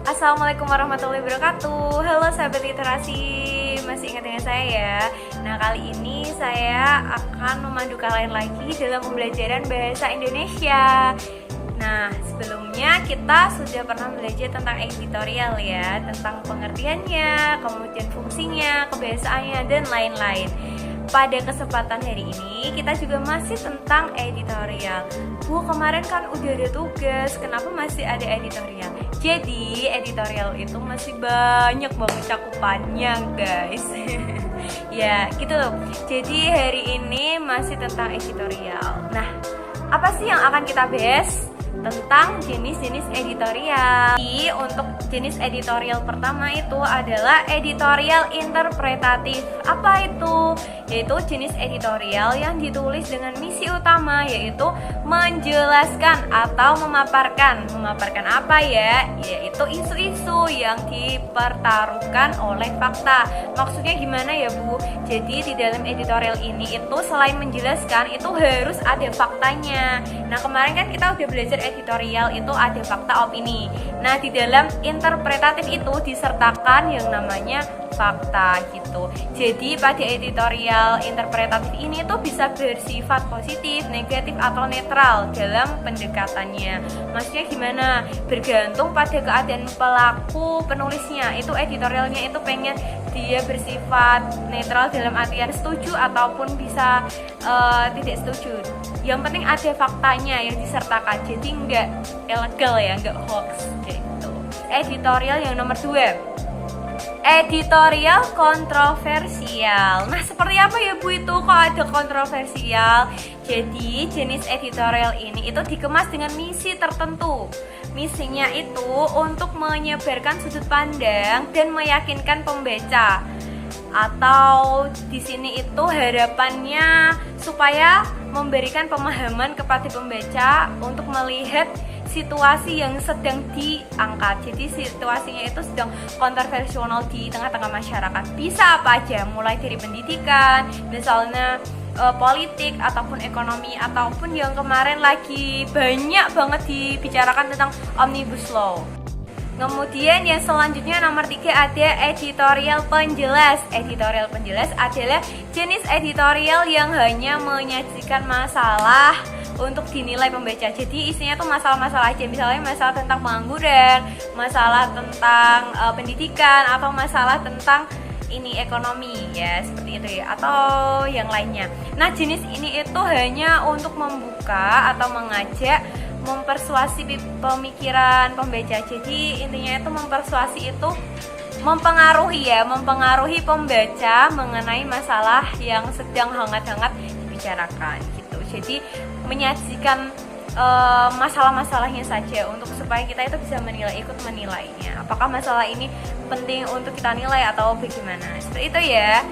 Assalamualaikum warahmatullahi wabarakatuh. Halo sahabat literasi, masih ingat dengan saya ya. Nah, kali ini saya akan memandu kalian lagi dalam pembelajaran bahasa Indonesia. Nah, sebelumnya kita sudah pernah belajar tentang editorial ya, tentang pengertiannya, kemudian fungsinya, kebiasaannya, dan lain-lain. Pada kesempatan hari ini kita juga masih tentang editorial. Bu, kemarin kan udah ada tugas, kenapa masih ada editorial? Jadi editorial itu masih banyak banget cakupannya guys. Ya gitu loh. Jadi hari ini masih tentang editorial. Nah, apa sih yang akan kita bahas? Tentang jenis-jenis editorial. Jadi, untuk jenis editorial pertama itu adalah editorial interpretatif. Apa itu? Yaitu jenis editorial yang ditulis dengan misi utama, yaitu menjelaskan atau memaparkan. Memaparkan apa ya? Yaitu isu-isu yang dipertaruhkan oleh fakta. Maksudnya gimana ya Bu? Jadi di dalam editorial ini itu selain menjelaskan itu harus ada faktanya. Nah, kemarin kan kita udah belajar editorial itu ada fakta, opini. Nah, di dalam interpretatif itu disertakan yang namanya fakta gitu. Jadi pada editorial interpretatif ini tuh bisa bersifat positif, negatif, atau netral dalam pendekatannya. Maksudnya gimana? Bergantung pada keadaan pelaku penulisnya. Itu editorialnya itu pengen dia bersifat netral dalam artian setuju ataupun bisa tidak setuju. Yang penting ada faktanya yang disertakan. Jadi nggak ilegal ya, nggak hoax gitu. Editorial yang nomor 2, editorial kontroversial. Nah, seperti apa ya Bu itu kok ada kontroversial? Jadi jenis editorial ini itu dikemas dengan misi tertentu. Misinya itu untuk menyebarkan sudut pandang dan meyakinkan pembaca. Atau di sini itu harapannya supaya memberikan pemahaman kepada pembaca untuk melihat situasi yang sedang diangkat. Jadi situasinya itu sedang kontroversial di tengah-tengah masyarakat. Bisa apa aja, mulai dari pendidikan, misalnya politik ataupun ekonomi, ataupun yang kemarin lagi banyak banget dibicarakan tentang Omnibus Law. Kemudian yang selanjutnya nomor 3 ada editorial penjelas. Editorial penjelas adalah jenis editorial yang hanya menyajikan masalah untuk dinilai pembaca. Jadi isinya tuh masalah-masalah aja, misalnya masalah tentang pengangguran, masalah tentang pendidikan, atau masalah tentang ini ekonomi ya, seperti itu ya, atau yang lainnya. Nah, jenis ini itu hanya untuk membuka atau mengajak, mempersuasi pemikiran pembaca. Jadi intinya itu mempersuasi itu mempengaruhi pembaca mengenai masalah yang sedang hangat-hangat dibicarakan gitu. Jadi menyajikan masalah-masalahnya saja untuk supaya kita itu bisa ikut menilainya. Apakah masalah ini penting untuk kita nilai atau bagaimana? Seperti itu ya.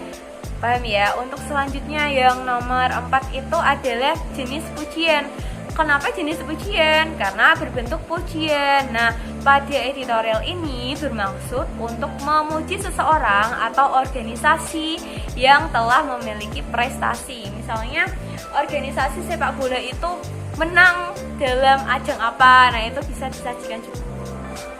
Paham ya? Untuk selanjutnya yang nomor 4 itu adalah jenis pujian. Kenapa jenis pujian? Karena berbentuk pujian. Nah, pada editorial ini bermaksud untuk memuji seseorang atau organisasi yang telah memiliki prestasi. Misalnya, organisasi sepak bola itu menang dalam ajang apa. Nah, itu bisa disajikan juga.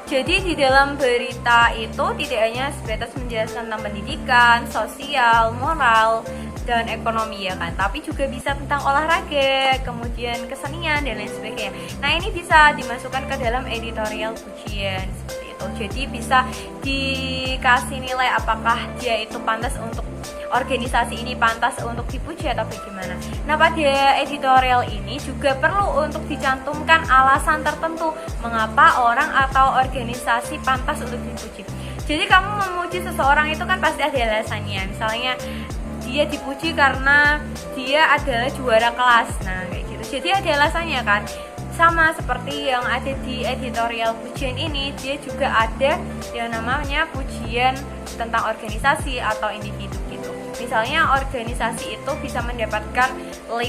Jadi di dalam berita itu tidak hanya sebatas menjelaskan tentang pendidikan, sosial, moral, dan ekonomi ya kan, tapi juga bisa tentang olahraga, kemudian kesenian dan lain sebagainya. Nah, ini bisa dimasukkan ke dalam editorial pujian seperti itu. Jadi bisa dikasih nilai apakah dia itu pantas untuk organisasi ini pantas untuk dipuji atau bagaimana. Nah, pada editorial ini juga perlu untuk dicantumkan alasan tertentu mengapa orang atau organisasi pantas untuk dipuji. Jadi kamu memuji seseorang itu kan pasti ada alasannya. Misalnya dia dipuji karena dia adalah juara kelas. Nah, kayak gitu. Jadi ada alasannya kan. Sama seperti yang ada di editorial pujian ini, dia juga ada yang namanya pujian tentang organisasi atau individu gitu. Misalnya organisasi itu bisa mendapatkan 50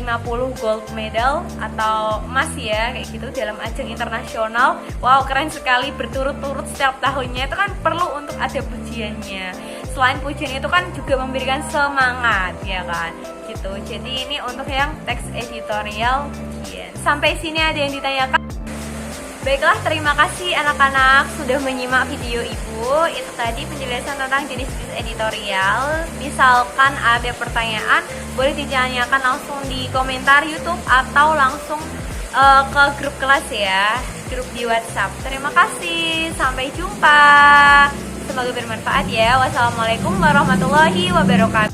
gold medal atau emas ya, kayak gitu dalam ajang internasional. Wow, keren sekali, berturut-turut setiap tahunnya. Itu kan perlu untuk ada pujiannya. Selain pujian itu kan juga memberikan semangat ya kan gitu. Jadi ini untuk yang teks editorial pujian. Sampai sini ada yang ditanyakan? Baiklah, terima kasih anak-anak sudah menyimak video Ibu. Itu tadi penjelasan tentang jenis-jenis editorial. Misalkan ada pertanyaan, boleh ditanyakan langsung di komentar YouTube atau langsung ke grup kelas ya, grup di WhatsApp. Terima kasih, sampai jumpa. Semoga bermanfaat ya. Wassalamualaikum warahmatullahi wabarakatuh.